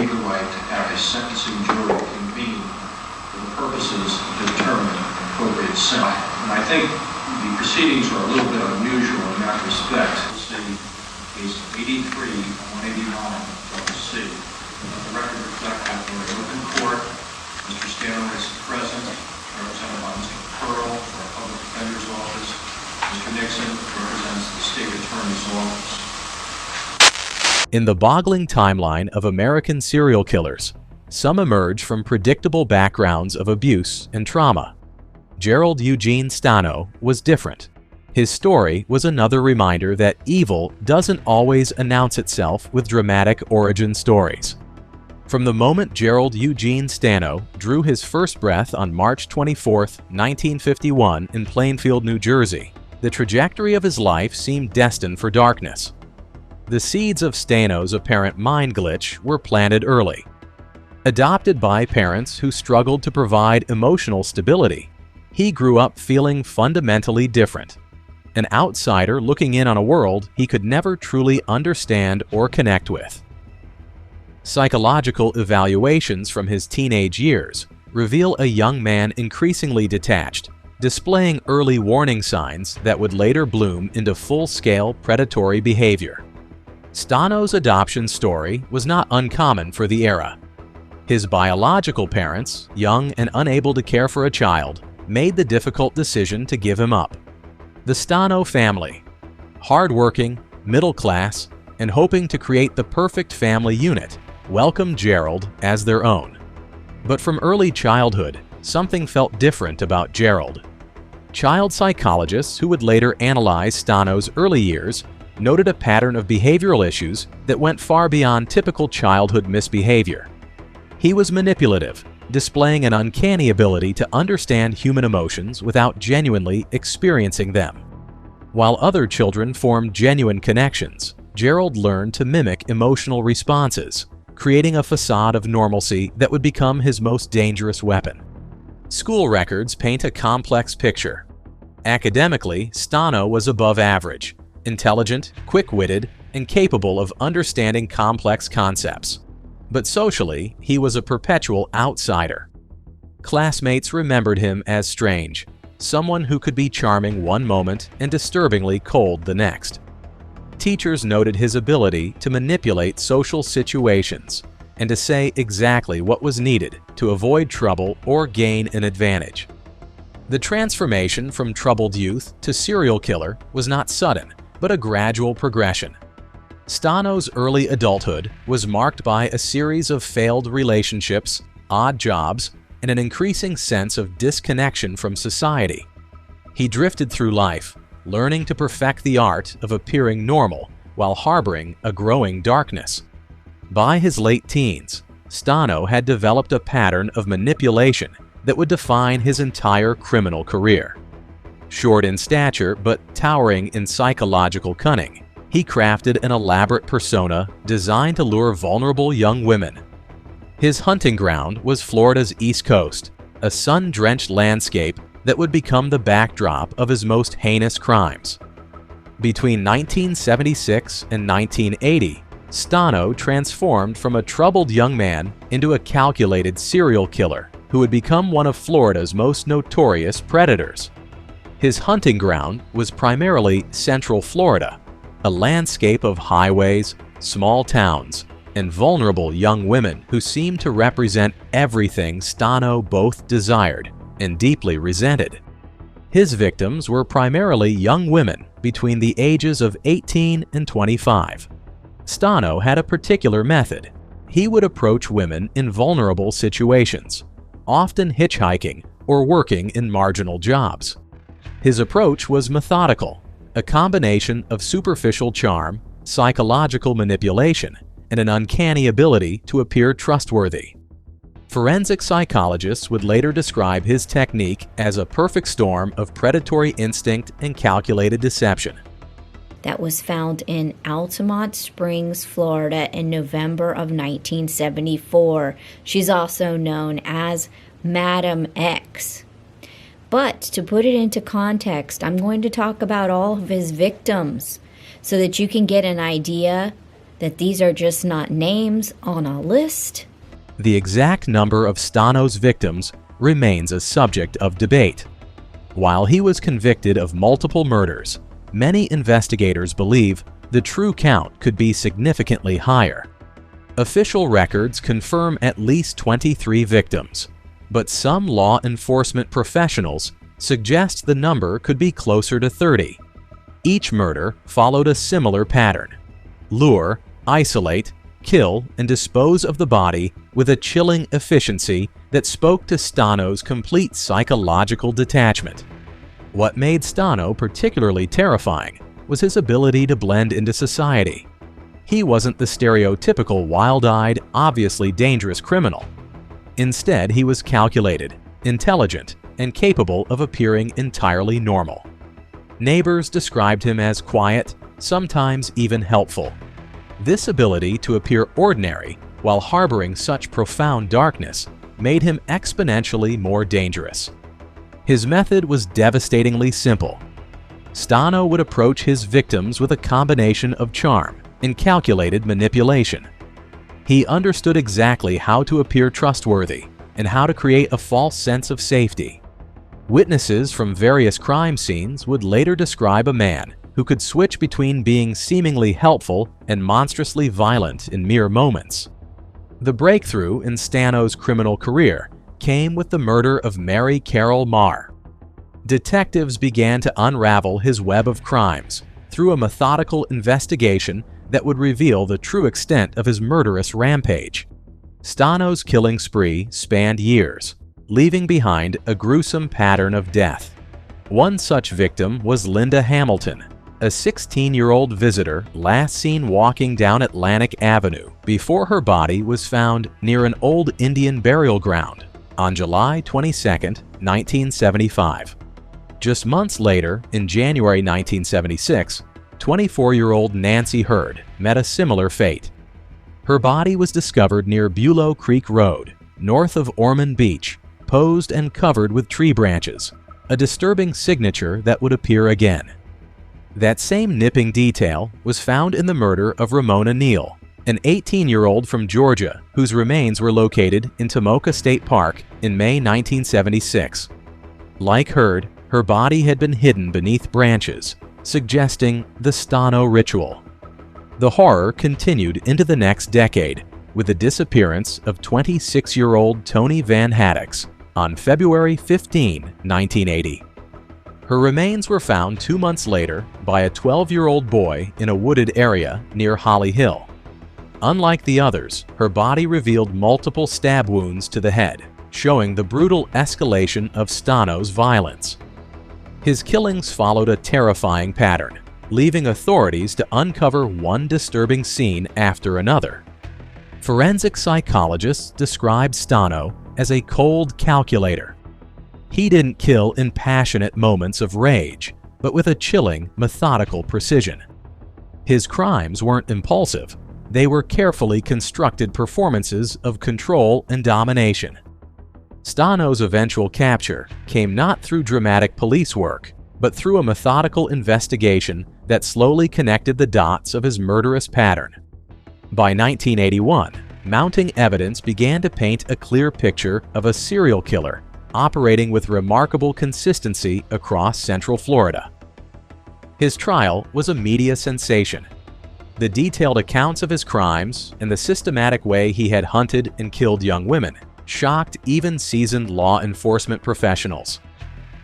the right to have a sentencing jury convene for the purposes of determining an appropriate sentence. And I think the proceedings are a little bit unusual in that respect. See case 83 and 189 of C. Let the record reflect that we're in open court. Mr. Stano is present, represented by Mr. Pearl for our Public Defender's Office. Mr. Nixon represents the State Attorney's Office. In the boggling timeline of American serial killers, some emerge from predictable backgrounds of abuse and trauma. Gerald Eugene Stano was different. His story was another reminder that evil doesn't always announce itself with dramatic origin stories. From the moment Gerald Eugene Stano drew his first breath on March 24, 1951 in Plainfield, New Jersey, the trajectory of his life seemed destined for darkness. The seeds of Stano's apparent mind glitch were planted early. Adopted by parents who struggled to provide emotional stability, he grew up feeling fundamentally different, an outsider looking in on a world he could never truly understand or connect with. Psychological evaluations from his teenage years reveal a young man increasingly detached, displaying early warning signs that would later bloom into full-scale predatory behavior. Stano's adoption story was not uncommon for the era. His biological parents, young and unable to care for a child, made the difficult decision to give him up. The Stano family, hardworking, middle class, and hoping to create the perfect family unit, welcomed Gerald as their own. But from early childhood, something felt different about Gerald. Child psychologists who would later analyze Stano's early years noted a pattern of behavioral issues that went far beyond typical childhood misbehavior. He was manipulative, displaying an uncanny ability to understand human emotions without genuinely experiencing them. While other children formed genuine connections, Gerald learned to mimic emotional responses, creating a facade of normalcy that would become his most dangerous weapon. School records paint a complex picture. Academically, Stano was above average, intelligent, quick-witted, and capable of understanding complex concepts. But socially, he was a perpetual outsider. Classmates remembered him as strange, someone who could be charming one moment and disturbingly cold the next. Teachers noted his ability to manipulate social situations and to say exactly what was needed to avoid trouble or gain an advantage. The transformation from troubled youth to serial killer was not sudden, but a gradual progression. Stano's early adulthood was marked by a series of failed relationships, odd jobs, and an increasing sense of disconnection from society. He drifted through life, learning to perfect the art of appearing normal while harboring a growing darkness. By his late teens, Stano had developed a pattern of manipulation that would define his entire criminal career. Short in stature but towering in psychological cunning, he crafted an elaborate persona designed to lure vulnerable young women. His hunting ground was Florida's East Coast, a sun-drenched landscape that would become the backdrop of his most heinous crimes. Between 1976 and 1980, Stano transformed from a troubled young man into a calculated serial killer who would become one of Florida's most notorious predators. His hunting ground was primarily Central Florida, a landscape of highways, small towns, and vulnerable young women who seemed to represent everything Stano both desired and deeply resented. His victims were primarily young women between the ages of 18 and 25. Stano had a particular method. He would approach women in vulnerable situations, often hitchhiking or working in marginal jobs. His approach was methodical, a combination of superficial charm, psychological manipulation, and an uncanny ability to appear trustworthy. Forensic psychologists would later describe his technique as a perfect storm of predatory instinct and calculated deception. That was found in Altamont Springs, Florida in November of 1974. She's also known as Madam X. But to put it into context, I'm going to talk about all of his victims so that you can get an idea that these are just not names on a list? The exact number of Stano's victims remains a subject of debate. While he was convicted of multiple murders, many investigators believe the true count could be significantly higher. Official records confirm at least 23 victims, but some law enforcement professionals suggest the number could be closer to 30. Each murder followed a similar pattern: lure, isolate, kill, and dispose of the body with a chilling efficiency that spoke to Stano's complete psychological detachment. What made Stano particularly terrifying was his ability to blend into society. He wasn't the stereotypical wild-eyed, obviously dangerous criminal. Instead, he was calculated, intelligent, and capable of appearing entirely normal. Neighbors described him as quiet, sometimes even helpful. This ability to appear ordinary while harboring such profound darkness made him exponentially more dangerous. His method was devastatingly simple. Stano would approach his victims with a combination of charm and calculated manipulation. He understood exactly how to appear trustworthy and how to create a false sense of safety. Witnesses from various crime scenes would later describe a man who could switch between being seemingly helpful and monstrously violent in mere moments. The breakthrough in Stano's criminal career came with the murder of Mary Carol Marr. Detectives began to unravel his web of crimes through a methodical investigation that would reveal the true extent of his murderous rampage. Stano's killing spree spanned years, leaving behind a gruesome pattern of death. One such victim was Linda Hamilton, a 16-year-old visitor last seen walking down Atlantic Avenue before her body was found near an old Indian burial ground on July 22, 1975. Just months later, in January 1976, 24-year-old Nancy Hurd met a similar fate. Her body was discovered near Bulow Creek Road, north of Ormond Beach, posed and covered with tree branches, a disturbing signature that would appear again. That same nipping detail was found in the murder of Ramona Neal, an 18-year-old from Georgia whose remains were located in Tomoka State Park in May 1976. Like Hurd, her body had been hidden beneath branches, suggesting the Stano ritual. The horror continued into the next decade with the disappearance of 26-year-old Toni Van Haddix on February 15, 1980. Her remains were found 2 months later by a 12-year-old boy in a wooded area near Holly Hill. Unlike the others, her body revealed multiple stab wounds to the head, showing the brutal escalation of Stano's violence. His killings followed a terrifying pattern, leaving authorities to uncover one disturbing scene after another. Forensic psychologists described Stano as a cold calculator. He didn't kill in passionate moments of rage, but with a chilling, methodical precision. His crimes weren't impulsive. They were carefully constructed performances of control and domination. Stano's eventual capture came not through dramatic police work, but through a methodical investigation that slowly connected the dots of his murderous pattern. By 1981, mounting evidence began to paint a clear picture of a serial killer operating with remarkable consistency across Central Florida. His trial was a media sensation. The detailed accounts of his crimes and the systematic way he had hunted and killed young women shocked even seasoned law enforcement professionals.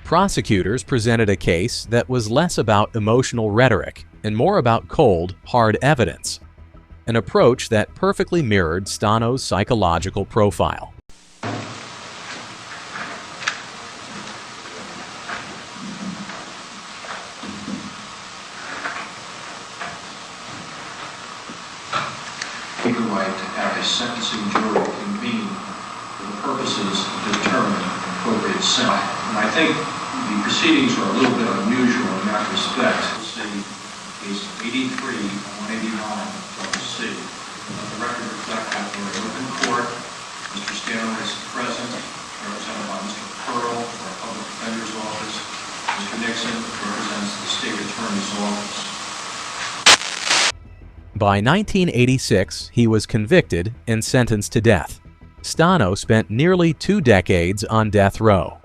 Prosecutors presented a case that was less about emotional rhetoric and more about cold, hard evidence, an approach that perfectly mirrored Stano's psychological profile. The right to have a sentencing jury convene for the purposes of determining an appropriate sentence. And I think the proceedings are a little bit unusual in that respect. We'll see case 83 and 189 of C. Let the record reflect that we're in open court. Mr. Stano is present, represented by Mr. Pearl, our public defender's office. Mr. Nixon represents the state attorney's office. By 1986, he was convicted and sentenced to death. Stano spent nearly 2 decades on death row,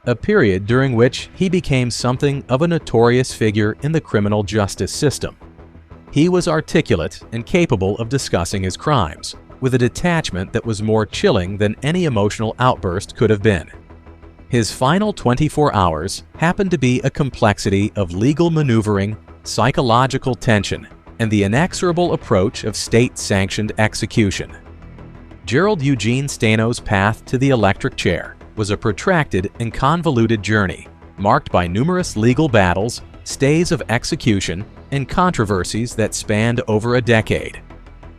a period during which he became something of a notorious figure in the criminal justice system. He was articulate and capable of discussing his crimes, with a detachment that was more chilling than any emotional outburst could have been. His final 24 hours happened to be a complexity of legal maneuvering, psychological tension, and the inexorable approach of state-sanctioned execution. Gerald Eugene Stano's path to the electric chair was a protracted and convoluted journey, marked by numerous legal battles, stays of execution, and controversies that spanned over a decade.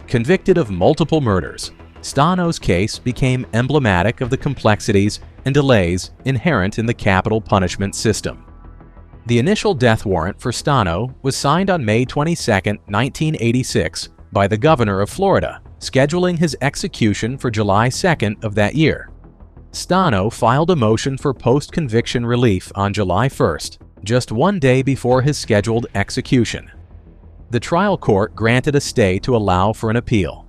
Convicted of multiple murders, Stano's case became emblematic of the complexities and delays inherent in the capital punishment system. The initial death warrant for Stano was signed on May 22, 1986, by the governor of Florida, scheduling his execution for July 2nd of that year. Stano filed a motion for post-conviction relief on July 1st, just 1 day before his scheduled execution. The trial court granted a stay to allow for an appeal.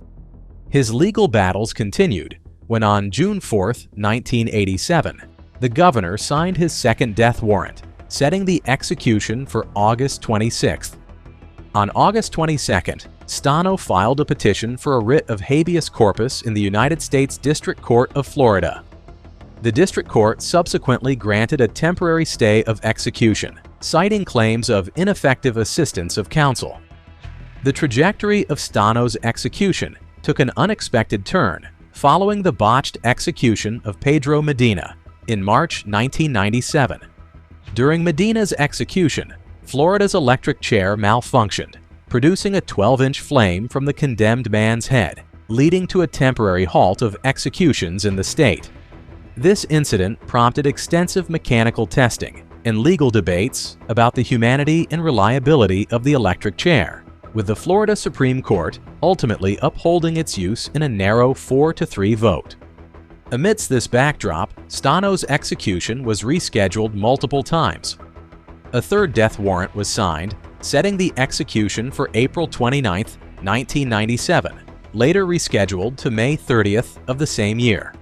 His legal battles continued when on June 4, 1987, the governor signed his second death warrant, setting the execution for August 26th. On August 22nd, Stano filed a petition for a writ of habeas corpus in the United States District Court of Florida. The district court subsequently granted a temporary stay of execution, citing claims of ineffective assistance of counsel. The trajectory of Stano's execution took an unexpected turn following the botched execution of Pedro Medina in March 1997. During Medina's execution, Florida's electric chair malfunctioned, producing a 12-inch flame from the condemned man's head, leading to a temporary halt of executions in the state. This incident prompted extensive mechanical testing and legal debates about the humanity and reliability of the electric chair, with the Florida Supreme Court ultimately upholding its use in a narrow 4-3 vote. Amidst this backdrop, Stano's execution was rescheduled multiple times. A third death warrant was signed, setting the execution for April 29, 1997, later rescheduled to May 30th of the same year.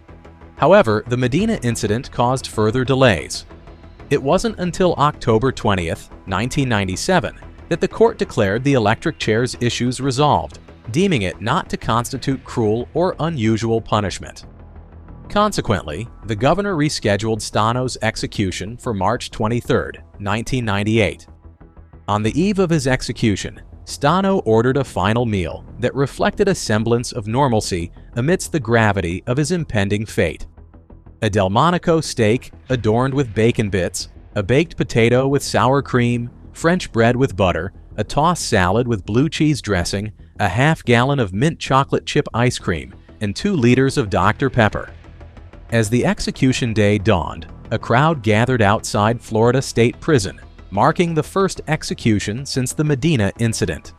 However, the Medina incident caused further delays. It wasn't until October 20th, 1997, that the court declared the electric chair's issues resolved, deeming it not to constitute cruel or unusual punishment. Consequently, the governor rescheduled Stano's execution for March 23, 1998. On the eve of his execution, Stano ordered a final meal that reflected a semblance of normalcy amidst the gravity of his impending fate. A Delmonico steak adorned with bacon bits, a baked potato with sour cream, French bread with butter, a tossed salad with blue cheese dressing, a half-gallon of mint chocolate chip ice cream, and 2 liters of Dr. Pepper. As the execution day dawned, a crowd gathered outside Florida State Prison, marking the first execution since the Medina incident.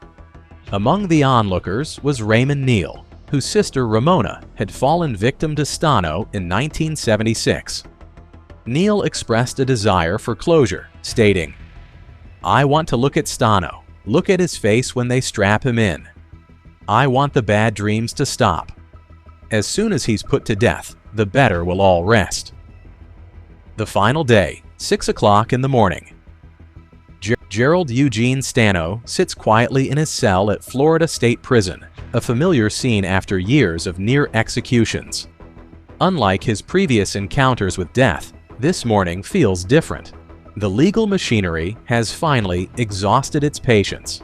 Among the onlookers was Raymond Neal, whose sister Ramona had fallen victim to Stano in 1976. Neal expressed a desire for closure, stating, "I want to look at Stano, look at his face when they strap him in. I want the bad dreams to stop. As soon as he's put to death, the better we'll all rest." The final day, 6 o'clock in the morning. Gerald Eugene Stano sits quietly in his cell at Florida State Prison, a familiar scene after years of near executions. Unlike his previous encounters with death, this morning feels different. The legal machinery has finally exhausted its patience.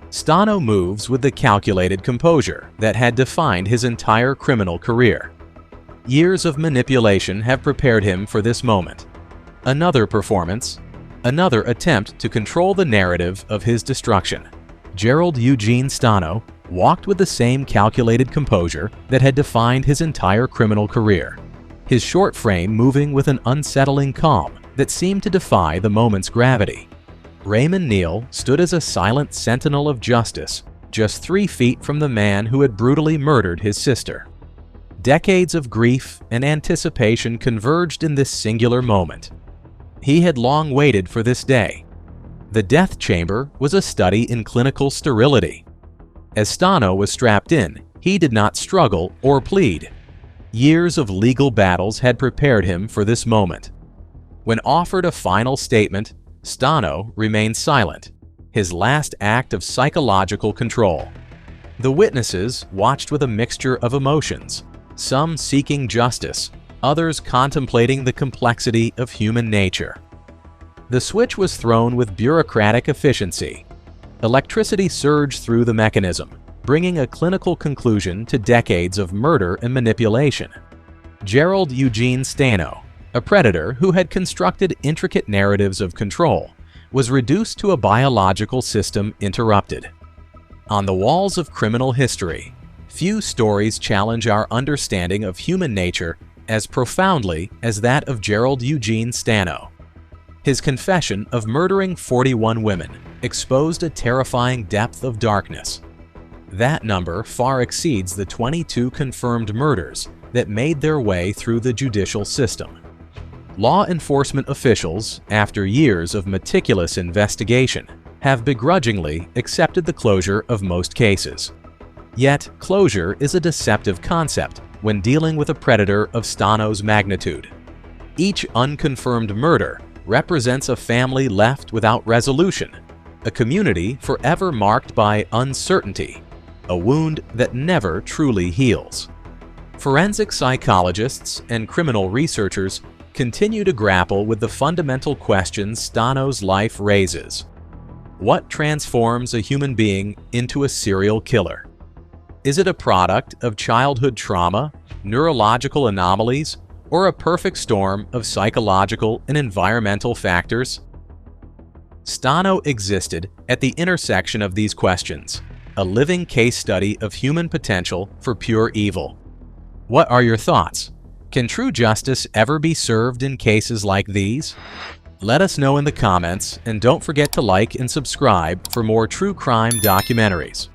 Stano moves with the calculated composure that had defined his entire criminal career. Years of manipulation have prepared him for this moment. Another performance, another attempt to control the narrative of his destruction. Gerald Eugene Stano walked with the same calculated composure that had defined his entire criminal career, his short frame moving with an unsettling calm that seemed to defy the moment's gravity. Raymond Neal stood as a silent sentinel of justice, just 3 feet from the man who had brutally murdered his sister. Decades of grief and anticipation converged in this singular moment. He had long waited for this day. The death chamber was a study in clinical sterility, As Stano was strapped in, he did not struggle or plead. Years of legal battles had prepared him for this moment. When offered a final statement, Stano remained silent, his last act of psychological control. The witnesses watched with a mixture of emotions, some seeking justice, others contemplating the complexity of human nature. The switch was thrown with bureaucratic efficiency. Electricity surged through the mechanism, bringing a clinical conclusion to decades of murder and manipulation. Gerald Eugene Stano, a predator who had constructed intricate narratives of control, was reduced to a biological system interrupted. On the walls of criminal history, few stories challenge our understanding of human nature as profoundly as that of Gerald Eugene Stano. His confession of murdering 41 women exposed a terrifying depth of darkness. That number far exceeds the 22 confirmed murders that made their way through the judicial system. Law enforcement officials, after years of meticulous investigation, have begrudgingly accepted the closure of most cases. Yet, closure is a deceptive concept when dealing with a predator of Stano's magnitude. Each unconfirmed murder represents a family left without resolution, a community forever marked by uncertainty, a wound that never truly heals. Forensic psychologists and criminal researchers continue to grapple with the fundamental questions Stano's life raises. What transforms a human being into a serial killer? Is it a product of childhood trauma, neurological anomalies, or a perfect storm of psychological and environmental factors? Stano existed at the intersection of these questions, a living case study of human potential for pure evil. What are your thoughts? Can true justice ever be served in cases like these? Let us know in the comments, and don't forget to like and subscribe for more true crime documentaries.